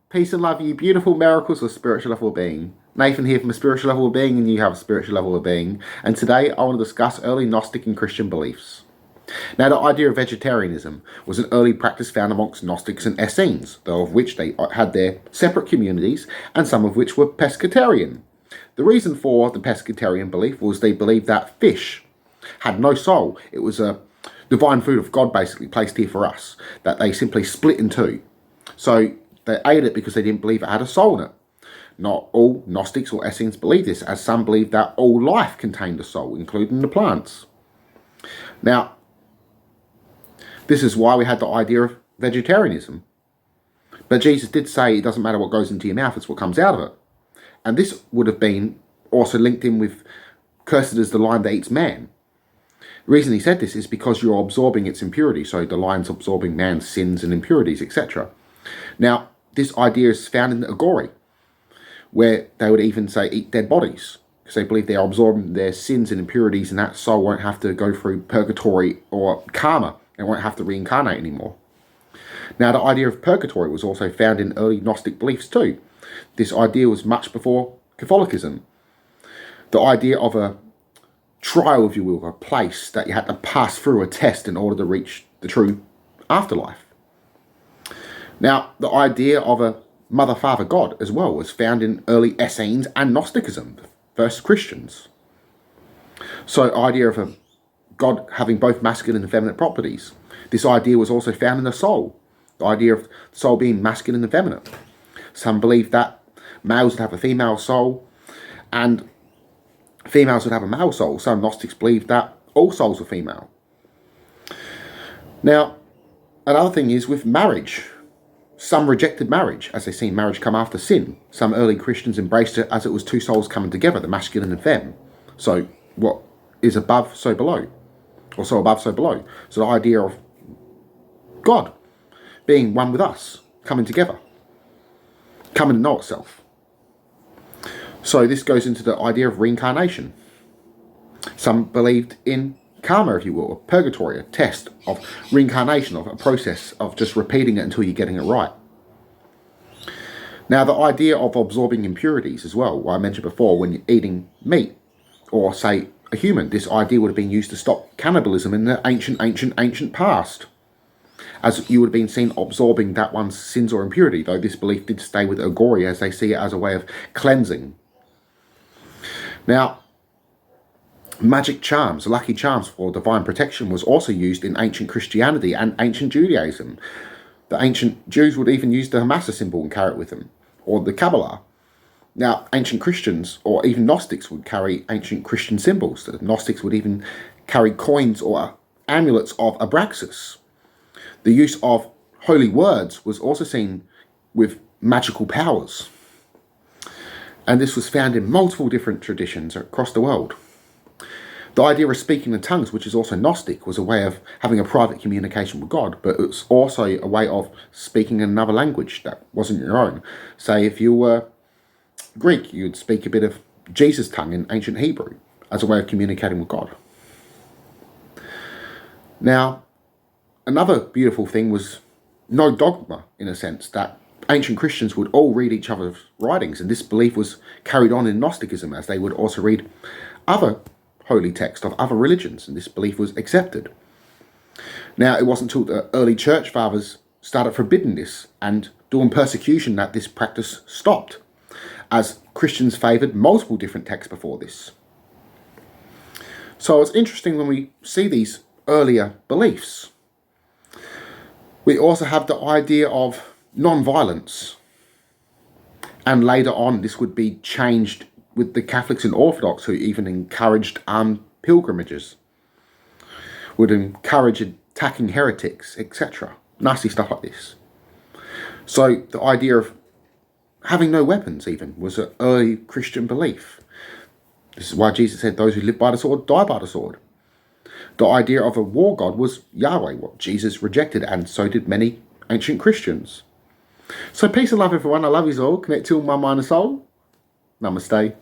Peace and love, you beautiful miracles of spiritual level of being. Nathan here from a spiritual level of being, and you have a spiritual level of being. And today I want to discuss early Gnostic and Christian beliefs. Now, the idea of vegetarianism was an early practice found amongst Gnostics and Essenes, though of which they had their separate communities, and some of which were pescatarian. The reason for the pescatarian belief was they believed that fish had no soul. It was a divine food of God, basically, placed here for us, that they simply split in two. So they ate it because they didn't believe it had a soul in it. Not all Gnostics or Essenes believe this, as some believe that all life contained a soul, including the plants. Now, this is why we had the idea of vegetarianism. But Jesus did say it doesn't matter what goes into your mouth, it's what comes out of it. And this would have been also linked in with cursed is the lion that eats man. The reason he said this is because you're absorbing its impurity. So the lion's absorbing man's sins and impurities, etc. Now, this idea is found in the Agori, where they would even say eat dead bodies, because they believe they are absorbing their sins and impurities, and that soul won't have to go through purgatory or karma and won't have to reincarnate anymore. Now, the idea of purgatory was also found in early Gnostic beliefs too. This idea was much before Catholicism. The idea of a trial, if you will, a place that you had to pass through a test in order to reach the true afterlife. Now, the idea of a Mother, Father, God as well was found in early Essenes and Gnosticism, the first Christians. So the idea of a God having both masculine and feminine properties. This idea was also found in the soul. The idea of the soul being masculine and feminine. Some believe that males would have a female soul and females would have a male soul. Some Gnostics believe that all souls are female. Now, another thing is with marriage. Some rejected marriage, as they seen marriage come after sin. Some early Christians embraced it as it was two souls coming together, the masculine and femme. So what is above, so below. Or so above, so below. So the idea of God being one with us, coming together, coming to know itself. So this goes into the idea of reincarnation. Some believed in karma, if you will, or purgatory, a test of reincarnation, of a process of just repeating it until you're getting it right. Now, the idea of absorbing impurities as well, what I mentioned before, when you're eating meat, or say a human, this idea would have been used to stop cannibalism in the ancient past, as you would have been seen absorbing that one's sins or impurity, though this belief did stay with Agori as they see it as a way of cleansing. Now, magic charms, lucky charms for divine protection, was also used in ancient Christianity and ancient Judaism. The ancient Jews would even use the Hamasa symbol and carry it with them, or the Kabbalah. Now, ancient Christians or even Gnostics would carry ancient Christian symbols. The Gnostics would even carry coins or amulets of Abraxas. The use of holy words was also seen with magical powers. And this was found in multiple different traditions across the world. The idea of speaking in tongues, which is also Gnostic, was a way of having a private communication with God, but it was also a way of speaking in another language that wasn't your own. Say, if you were Greek, you'd speak a bit of Jesus' tongue in ancient Hebrew as a way of communicating with God. Now, another beautiful thing was no dogma, in a sense, that ancient Christians would all read each other's writings, and this belief was carried on in Gnosticism, as they would also read other holy text of other religions, and this belief was accepted. Now, it wasn't until the early church fathers started forbidding this and doing persecution that this practice stopped, as Christians favoured multiple different texts before this. So it's interesting when we see these earlier beliefs. We also have the idea of non-violence, and later on this would be changed with the Catholics and Orthodox, who even encouraged armed pilgrimages, would encourage attacking heretics, etc. Nasty stuff like this. So the idea of having no weapons even was an early Christian belief. This is why Jesus said those who live by the sword die by the sword. The idea of a war god was Yahweh, what Jesus rejected, and so did many ancient Christians. So peace and love, everyone. I love you all. Connect to my mind and soul. Namaste.